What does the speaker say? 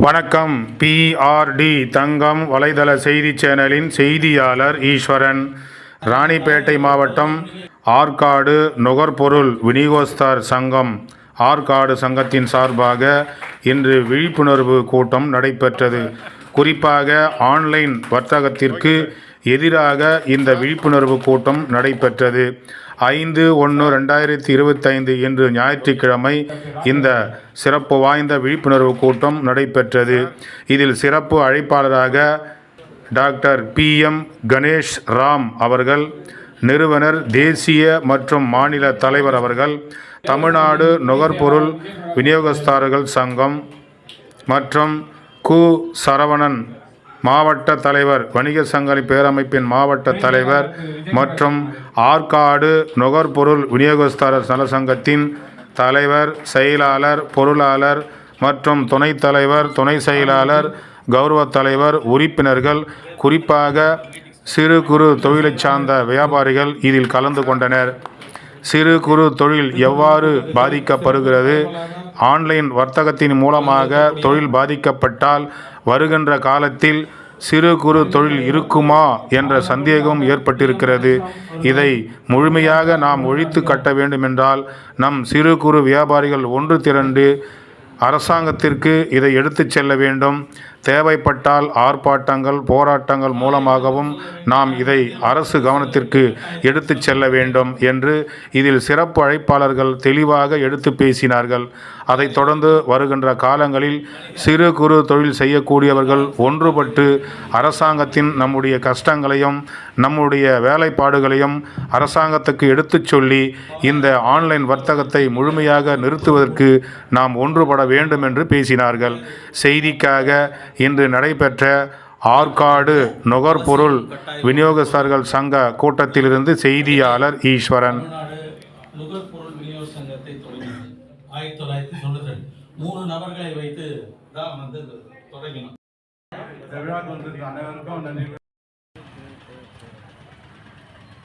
வணக்கம். PRD தங்கம் வலைதள செய்தி சேனலின் செய்தியாளர் ஈஸ்வரன். ராணிப்பேட்டை மாவட்டம் ஆற்காடு நுகர்பொருள் விநியோகஸ்தர் சங்கம் ஆற்காடு சங்கத்தின் சார்பாக இன்று விழிப்புணர்வு கூட்டம் நடைபெற்றது. குறிப்பாக ஆன்லைன் வர்த்தகத்திற்கு எதிராக இந்த விழிப்புணர்வு கூட்டம் நடைபெற்றது. 5/1/2025 இன்று ஞாயிற்றுக்கிழமை இந்த சிறப்பு வாய்ந்த விழிப்புணர்வு கூட்டம் நடைபெற்றது. இதில் சிறப்பு அழைப்பாளராக டாக்டர் PM கணேஷ் ராம் அவர்கள், நிறுவனர், தேசிய மற்றும் மாநில தலைவர் அவர்கள், தமிழ்நாடு நுகர்பொருள் விநியோகஸ்தர்கள் சங்கம் மற்றும் கு. சரவணன் மாவட்ட தலைவர், வணிக சங்க பேரமைப்பின் மாவட்ட தலைவர் மற்றும் ஆற்காடு நுகர்பொருள் விநியோகஸ்தர் நலசங்கத்தின் தலைவர், செயலாளர், பொருளாளர் மற்றும் துணைத் தலைவர், துணை செயலாளர், கௌரவ தலைவர், உறுப்பினர்கள், குறிப்பாக சிறு குறு தொழிலை சார்ந்த வியாபாரிகள் இதில் கலந்து கொண்டனர். சிறு குறு தொழில் எவ்வாறு பாதிக்கப்படுகிறது, ஆன்லைன் வர்த்தகத்தின் மூலமாக தொழில் பாதிக்கப்பட்டால் வருகின்ற காலத்தில் சிறு குறு தொழில் இருக்குமா என்ற சந்தேகம் ஏற்பட்டிருக்கிறது. இதை முழுமையாக நாம் ஒழித்து கட்ட வேண்டுமென்றால் நம் சிறு குறு வியாபாரிகள் ஒன்று திரண்டு அரசாங்கத்திற்கு இதை எடுத்துச் செல்ல வேண்டும். தேவைப்பட்டால் ஆர்ப்பாட்டங்கள், போராட்டங்கள் மூலமாகவும் நாம் இதை அரசு கவனத்திற்கு எடுத்துச் செல்ல வேண்டும் என்று இதில் சிறப்பு அழைப்பாளர்கள் தெளிவாக எடுத்து பேசினார்கள். அதைத் தொடர்ந்து வருகின்ற காலங்களில் சிறு குறு தொழில் செய்யக்கூடியவர்கள் ஒன்றுபட்டு அரசாங்கத்தின் நம்முடைய கஷ்டங்களையும் நம்முடைய வேலைப்பாடுகளையும் அரசாங்கத்துக்கு எடுத்துச் சொல்லி இந்த ஆன்லைன் வர்த்தகத்தை முழுமையாக நிறுத்துவதற்கு நாம் ஒன்றுபட வேண்டும் என்று பேசினார்கள். செய்திக்காக இன்று நடைபெற்ற ஆற்காடு நுகர்பொருள் விநியோகஸ்தர்கள் சங்க கூட்டத்திலிருந்து செய்தியாளர் ஈஸ்வரன். நுகர்பொருள் விநியோக சங்கத்தை தொடங்கினது 1992. 3 நபர்களை வைத்து தான் தொடங்கினோம்.